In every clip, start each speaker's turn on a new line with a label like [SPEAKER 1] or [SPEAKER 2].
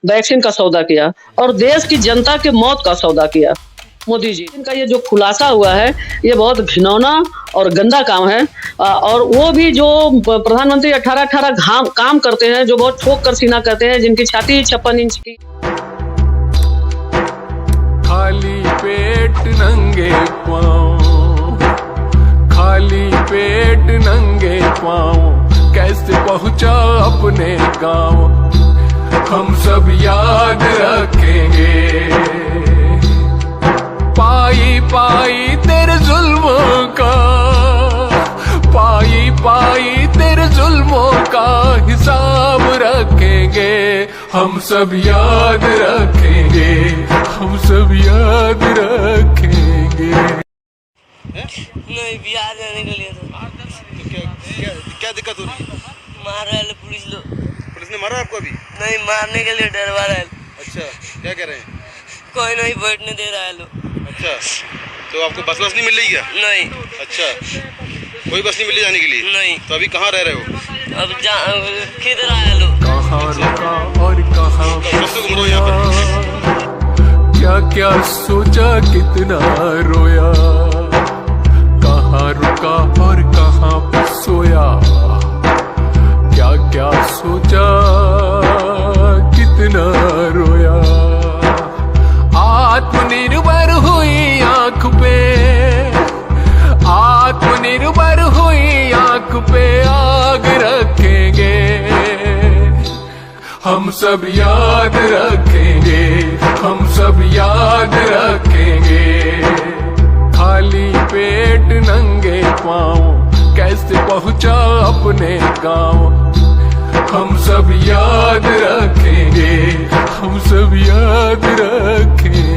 [SPEAKER 1] Vaccine का सौदा किया और देश की जनता की मौत का सौदा किया मोदी जी। इनका ये जो खुलासा हुआ है ये बहुत घिनौना और गंदा काम है। और वो भी जो प्रधानमंत्री 18-18 काम करते हैं, जो बहुत ठोक कर सीना करते हैं, जिनकी छाती 56 इंच की।
[SPEAKER 2] खाली पेट नंगे पाँव, खाली पेट नंगे पाँव, कैसे पहुंचा अपने गांव, हम सब याद रखेंगे। पाई पाई तेरे जुल्मों का, पाई पाई तेरे जुल्मों का हिसाब रखेंगे, हम सब याद रखेंगे, हम सब याद रखेंगे।
[SPEAKER 3] नहीं, बिहार जाने के लिए
[SPEAKER 4] तो क्या दिक्कत हो रही है?
[SPEAKER 3] मार रहा है पुलिस लोग।
[SPEAKER 4] पुलिस ने मारा आपको अभी?
[SPEAKER 3] नहीं, मारने के लिए डरवा रहा है।
[SPEAKER 4] अच्छा, क्या कह रहे हैं?
[SPEAKER 3] कोई नहीं बैठने दे रहा है लोग।
[SPEAKER 4] अच्छा, तो आपको बस नहीं मिल रही क्या?
[SPEAKER 3] नहीं।
[SPEAKER 4] अच्छा, कोई बस नहीं मिली जाने के लिए?
[SPEAKER 3] नहीं।
[SPEAKER 4] तो अभी कहाँ रह रहे हो?
[SPEAKER 3] अब किधर आया लोग?
[SPEAKER 2] कहाँ रुका और कहाँ
[SPEAKER 4] घूम यहाँ पर?
[SPEAKER 2] क्या क्या सोचा, कितना रोया, कहाँ रुका और कहाँ पे सोया, क्या क्या सोचा, कितना रोया। आत्मनिर्भर हुई आंख पे, आत्मनिर्भर हुई आंख पे आग रखेंगे, हम सब याद रखेंगे, हम सब याद रखेंगे। खाली पेट नंगे पाँव, कैसे पहुंचा अपने गांव, हम सब याद रखेंगे, हम सब याद रखेंगे।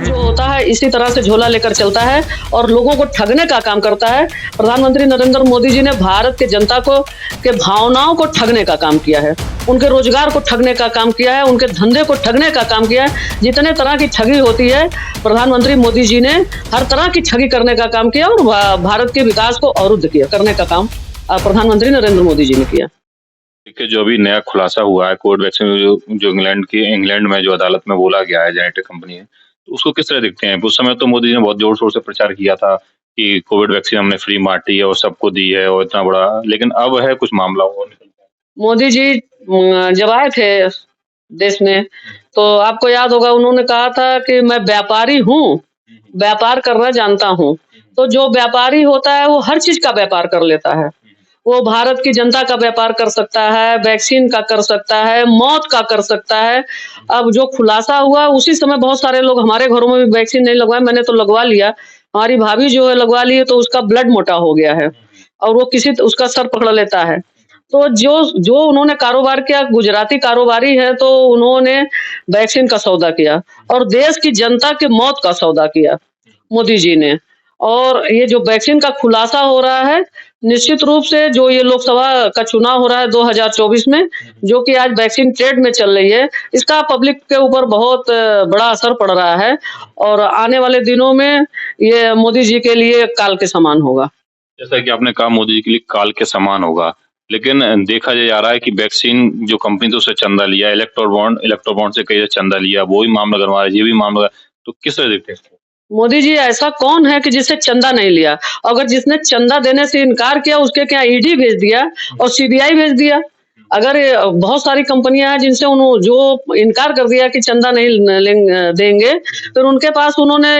[SPEAKER 1] जो होता है इसी तरह से झोला लेकर चलता है और लोगों को ठगने का काम करता है। प्रधानमंत्री नरेंद्र मोदी जी ने भारत के जनता को के भावनाओं को ठगने का काम किया है, उनके रोजगार को ठगने का काम किया है, उनके धंधे को ठगने का काम किया है। जितने तरह की ठगी होती है, प्रधानमंत्री मोदी जी ने हर तरह की ठगी करने का काम किया और भारत के विकास को अवरुद्ध किया करने का काम प्रधानमंत्री नरेंद्र मोदी जी ने किया।
[SPEAKER 5] देखिए, जो अभी नया खुलासा हुआ है कोविड वैक्सीन जो इंग्लैंड में जो अदालत में बोला गया है जेनेटिक कंपनी है, तो उसको किस तरह देखते हैं? उस समय तो मोदी जी ने बहुत जोर शोर से प्रचार किया था कि कोविड वैक्सीन हमने फ्री बांटी है और सबको दी है और इतना बड़ा, लेकिन अब है कुछ मामला वो निकलता है।
[SPEAKER 1] मोदी जी जब आए थे देश में तो आपको याद होगा उन्होंने कहा था कि मैं व्यापारी हूँ, व्यापार करना जानता हूँ। तो जो व्यापारी होता है वो हर चीज का व्यापार कर लेता है। वो भारत की जनता का व्यापार कर सकता है, वैक्सीन का कर सकता है, मौत का कर सकता है। अब जो खुलासा हुआ उसी समय बहुत सारे लोग, हमारे घरों में भी वैक्सीन नहीं लगवाए, मैंने तो लगवा लिया, हमारी भाभी जो है लगवा ली है, तो उसका ब्लड मोटा हो गया है और वो उसका सर पकड़ लेता है। तो जो उन्होंने कारोबार किया, गुजराती कारोबारी है, तो उन्होंने वैक्सीन का सौदा किया और देश की जनता की मौत का सौदा किया मोदी जी ने। और ये जो वैक्सीन का खुलासा हो रहा है, निश्चित रूप से जो ये लोकसभा का चुनाव हो रहा है 2024 में, जो कि आज वैक्सीन ट्रेड में चल रही है, इसका पब्लिक के ऊपर बहुत बड़ा असर पड़ रहा है और आने वाले दिनों में ये मोदी जी के लिए काल के समान होगा।
[SPEAKER 5] जैसा कि आपने कहा मोदी जी के लिए काल के समान होगा, लेकिन देखा जा रहा है कि वैक्सीन जो कंपनी तो उससे चंदा लिया, इलेक्ट्रो बॉन्ड से कई चंदा लिया, वो भी मामला करवा रहा है, ये भी मामला, तो किस तरह देखते हैं?
[SPEAKER 1] मोदी जी ऐसा कौन है कि जिससे चंदा नहीं लिया? अगर जिसने चंदा देने से इनकार किया उसके क्या ईडी भेज दिया और सीबीआई भेज दिया। अगर बहुत सारी कंपनियां हैं जिनसे उन्होंने जो इनकार कर दिया कि चंदा नहीं देंगे, फिर उनके पास उन्होंने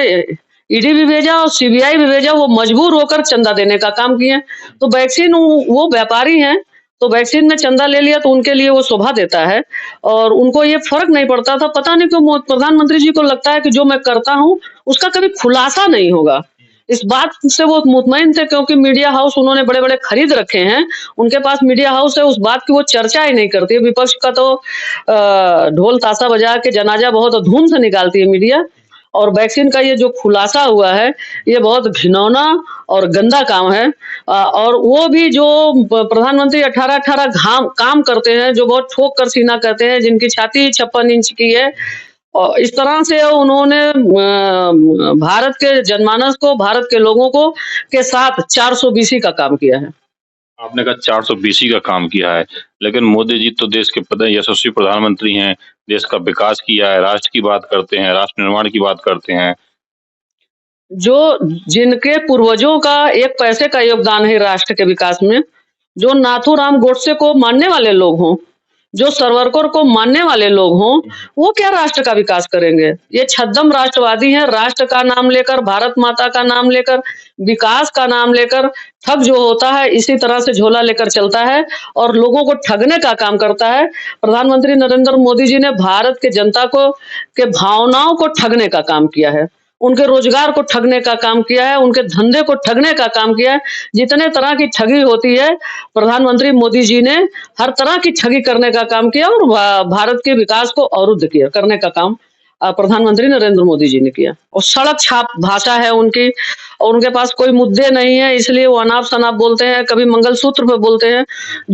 [SPEAKER 1] ईडी भी भेजा और सीबीआई भी भेजा, वो मजबूर होकर चंदा देने का काम किए। तो वैक्सीन वो व्यापारी हैं, तो वैक्सीन में चंदा ले लिया तो उनके लिए वो शोभा देता है और उनको ये फर्क नहीं पड़ता था। पता नहीं क्यों प्रधानमंत्री जी को लगता है कि जो मैं करता हूँ उसका कभी खुलासा नहीं होगा। इस बात से वो मुतमईन थे क्योंकि मीडिया हाउस उन्होंने बड़े बड़े खरीद रखे हैं, उनके पास मीडिया हाउस है, उस बात की वो चर्चा ही नहीं करती। विपक्ष का तो ढोल ताशा बजा के जनाजा बहुत धूम से निकालती है मीडिया। और वैक्सीन का ये जो खुलासा हुआ है ये बहुत घिनौना और गंदा काम है। और वो भी जो प्रधानमंत्री 18-18 काम करते हैं, जो बहुत ठोक कर सीना करते हैं, जिनकी छाती 56 इंच की है, और इस तरह से उन्होंने भारत के जनमानस को, भारत के लोगों को के साथ 420 का काम किया है।
[SPEAKER 5] आपने कहा 420 का काम किया है, लेकिन मोदी जी तो देश के यशस्वी प्रधानमंत्री हैं, देश का विकास किया है, राष्ट्र की बात करते हैं, राष्ट्र निर्माण की बात करते हैं।
[SPEAKER 1] जो जिनके पूर्वजों का एक पैसे का योगदान है राष्ट्र के विकास में, जो नाथूराम गोडसे को मानने वाले लोग हों, जो सावरकर को मानने वाले लोग हों, वो क्या राष्ट्र का विकास करेंगे? ये छद्म राष्ट्रवादी हैं। राष्ट्र का नाम लेकर, भारत माता का नाम लेकर, विकास का नाम लेकर ठग जो होता है इसी तरह से झोला लेकर चलता है और लोगों को ठगने का काम करता है। प्रधानमंत्री नरेंद्र मोदी जी ने भारत के जनता को के भावनाओं को ठगने का काम किया है, उनके रोजगार को ठगने का काम किया है, उनके धंधे को ठगने का काम किया है। जितने तरह की ठगी होती है, प्रधानमंत्री मोदी जी ने हर तरह की ठगी करने का काम किया और भारत के विकास को अवरुद्ध किया करने का काम प्रधानमंत्री नरेंद्र मोदी जी ने किया। और सड़क छाप भाषा है उनकी, और उनके पास कोई मुद्दे नहीं है, इसलिए वो अनाप शनाप बोलते हैं, कभी मंगलसूत्र पे बोलते हैं।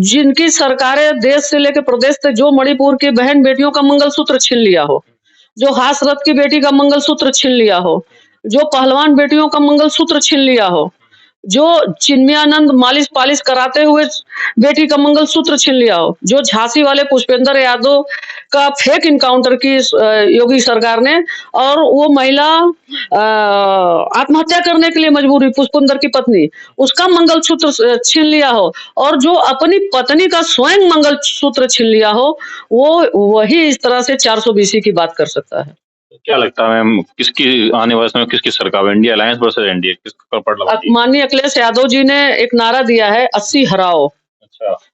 [SPEAKER 1] जिनकी सरकारें देश से लेकर प्रदेश तक, जो मणिपुर की बहन बेटियों का मंगलसूत्र छीन लिया हो, जो हासरथ की बेटी का मंगलसूत्र छीन लिया हो, जो पहलवान बेटियों का मंगलसूत्र छीन लिया हो, जो चिन्मयानंद मालिश पालिश कराते हुए बेटी का मंगलसूत्र छीन लिया हो, जो झांसी वाले पुष्पेंद्र यादव का फेक इनकाउंटर की योगी सरकार ने, और वो महिला आत्महत्या करने के लिए मजबूर हुई, पुष्पेंद्र की पत्नी, उसका मंगलसूत्र छीन लिया हो, और जो अपनी पत्नी का स्वयं मंगलसूत्र छीन लिया हो, वो वही इस तरह से 420 की बात कर सकता है।
[SPEAKER 5] क्या लगता है मैम, किसकी आने वाले समय में किसकी सरकार, इंडिया अलायंस वर्सेस एनडीए, किसका पलड़ा?
[SPEAKER 1] माननीय अखिलेश यादव जी ने एक नारा दिया है, 80 हराओ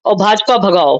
[SPEAKER 1] और भाजपा भगाओ।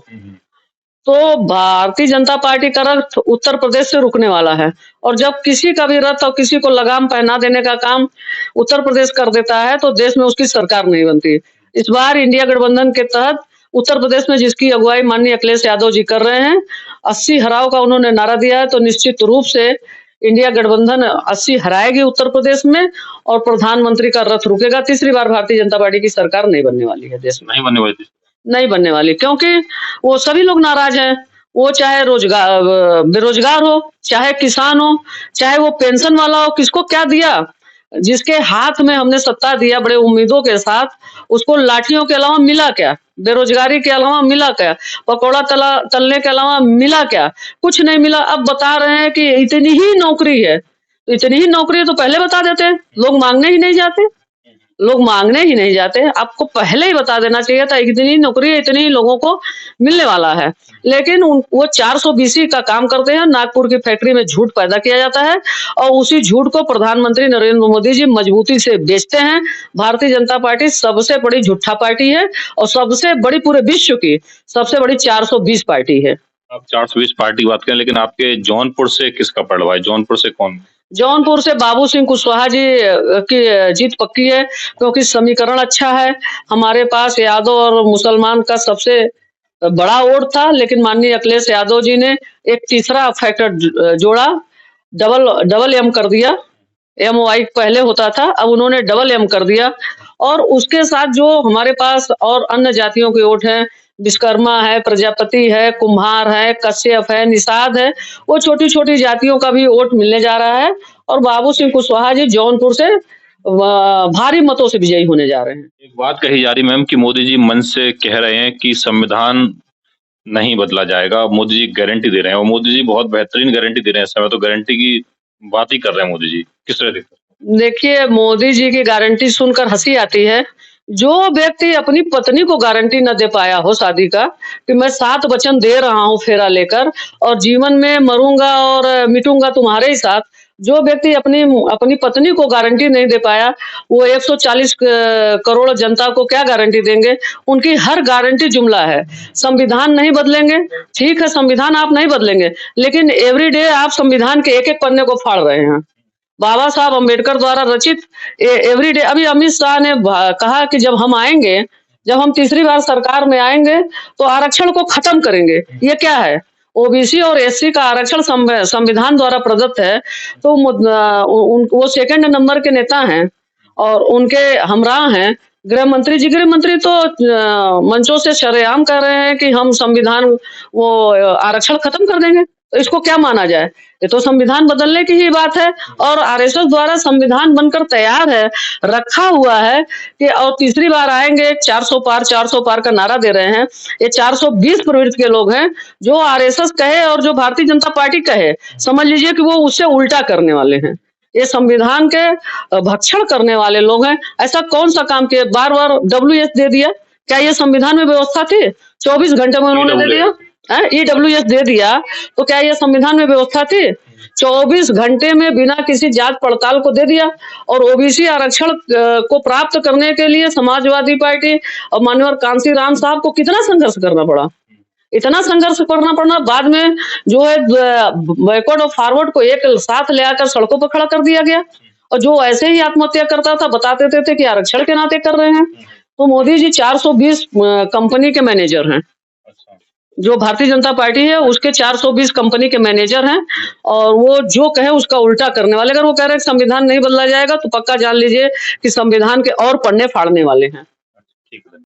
[SPEAKER 1] तो भारतीय जनता पार्टी का रथ उत्तर प्रदेश से रुकने वाला है, और जब किसी का भी रथ और किसी को लगाम पहना देने का काम उत्तर प्रदेश कर देता है तो देश में उसकी सरकार नहीं बनती। इस बार इंडिया गठबंधन के तहत उत्तर प्रदेश में जिसकी अगुवाई माननीय अखिलेश यादव जी कर रहे हैं, 80 हराओ का उन्होंने नारा दिया है, तो निश्चित रूप से इंडिया गठबंधन 80 हराएगी उत्तर प्रदेश में और प्रधानमंत्री का रथ रुकेगा। तीसरी बार भारतीय जनता पार्टी की सरकार नहीं बनने वाली है देश में,
[SPEAKER 5] नहीं बनने वाली,
[SPEAKER 1] नहीं बनने वाली, क्योंकि वो सभी लोग नाराज हैं। वो चाहे बेरोजगार हो, चाहे किसान हो, चाहे वो पेंशन वाला हो, किसको क्या दिया? जिसके हाथ में हमने सत्ता दिया बड़े उम्मीदों के साथ, उसको लाठियों के अलावा मिला क्या? बेरोजगारी के अलावा मिला क्या? पकौड़ा तलने के अलावा मिला क्या? कुछ नहीं मिला। अब बता रहे हैं कि इतनी ही नौकरी है, तो इतनी ही नौकरी है तो पहले बता देते, लोग मांगने ही नहीं जाते, लोग मांगने ही नहीं जाते। आपको पहले ही बता देना चाहिए था, इतनी नौकरी है, इतनी ही लोगों को मिलने वाला है। लेकिन वो 420 का काम करते हैं, नागपुर की फैक्ट्री में झूठ पैदा किया जाता है और उसी झूठ को प्रधानमंत्री नरेंद्र मोदी जी मजबूती से बेचते हैं। भारतीय जनता पार्टी सबसे बड़ी झूठा पार्टी है और सबसे बड़ी पूरे विश्व की सबसे बड़ी 420 पार्टी है।
[SPEAKER 5] आप 420 पार्टी की बात करें, लेकिन आपके जौनपुर से किसका पलड़ा है? जौनपुर से कौन?
[SPEAKER 1] जौनपुर से बाबू सिंह कुशवाहा जी की जीत पक्की है, क्योंकि समीकरण अच्छा है। हमारे पास यादव और मुसलमान का सबसे बड़ा वोट था, लेकिन माननीय अखिलेश यादव जी ने एक तीसरा फैक्टर जोड़ा, डबल एम कर दिया। MY पहले होता था, अब उन्होंने डबल M कर दिया। और उसके साथ जो हमारे पास और अन्य जातियों के वोट हैं, विश्वकर्मा है, प्रजापति है, कुम्हार है, कश्यप है, निषाद है, वो छोटी छोटी जातियों का भी वोट मिलने जा रहा है और बाबू सिंह कुशवाहा जी जौनपुर से भारी मतों से विजयी होने जा रहे हैं।
[SPEAKER 5] एक बात कही जा रही मैम कि मोदी जी मन से कह रहे हैं कि संविधान नहीं बदला जाएगा, मोदी जी गारंटी दे रहे हैं, और मोदी जी बहुत बेहतरीन गारंटी दे रहे हैं। इस समय तो गारंटी की बात ही कर रहे हैं मोदी जी, किस तरह देखते हैं?
[SPEAKER 1] देखिए, मोदी जी की गारंटी सुनकर हंसी आती है। जो व्यक्ति अपनी पत्नी को गारंटी न दे पाया हो शादी का, कि मैं 7 वचन दे रहा हूं फेरा लेकर और जीवन में मरूंगा और मिटूंगा तुम्हारे ही साथ, जो व्यक्ति अपनी पत्नी को गारंटी नहीं दे पाया, वो 140 करोड़ जनता को क्या गारंटी देंगे? उनकी हर गारंटी जुमला है। संविधान नहीं बदलेंगे, ठीक है, संविधान आप नहीं बदलेंगे, लेकिन एवरीडे आप संविधान के एक-एक पन्ने को फाड़ रहे हैं। बाबा साहब अम्बेडकर द्वारा रचित एवरीडे, अभी अमित शाह ने कहा कि जब हम तीसरी बार सरकार में आएंगे तो आरक्षण को खत्म करेंगे। ये क्या है? ओबीसी और एससी का आरक्षण संविधान द्वारा प्रदत्त है, तो वो सेकंड नंबर के नेता हैं और उनके हमराह हैं गृह मंत्री जी। गृह मंत्री तो मंचों से शरेआम कर रहे हैं कि हम संविधान वो आरक्षण खत्म कर देंगे। तो इसको क्या माना जाए? ये तो संविधान बदलने की ही बात है। और आरएसएस द्वारा संविधान बनकर तैयार है, रखा हुआ है कि और तीसरी बार आएंगे 400 पार का नारा दे रहे हैं। ये 420 प्रवृत्ति के लोग हैं जो आरएसएस कहे और जो भारतीय जनता पार्टी कहे, समझ लीजिए कि वो उससे उल्टा करने वाले हैं। ये संविधान के भक्षण करने वाले लोग हैं। ऐसा कौन सा काम किया? बार बार WS दे दिया, क्या ये संविधान में व्यवस्था थी? 24 घंटे में उन्होंने दे दिया। EWS दे दिया तो क्या ये संविधान में व्यवस्था थी? 24 घंटे में बिना किसी जांच पड़ताल को दे दिया। और ओबीसी आरक्षण को प्राप्त करने के लिए समाजवादी पार्टी और माननीय कांसी राम साहब को कितना संघर्ष करना पड़ा, इतना संघर्ष करना पड़ना। बाद में जो है बैकवर्ड और फॉरवर्ड को एक साथ ले आकर सड़कों पर खड़ा कर दिया गया। और जो ऐसे ही आत्महत्या करता था बताते थे कि आरक्षण के नाते कर रहे हैं। तो मोदी जी 420 कंपनी के मैनेजर हैं। जो भारतीय जनता पार्टी है उसके 420 कंपनी के मैनेजर हैं और वो जो कहे उसका उल्टा करने वाले। अगर वो कह रहे हैं कि संविधान नहीं बदला जाएगा तो पक्का जान लीजिए कि संविधान के और पन्ने फाड़ने वाले हैं।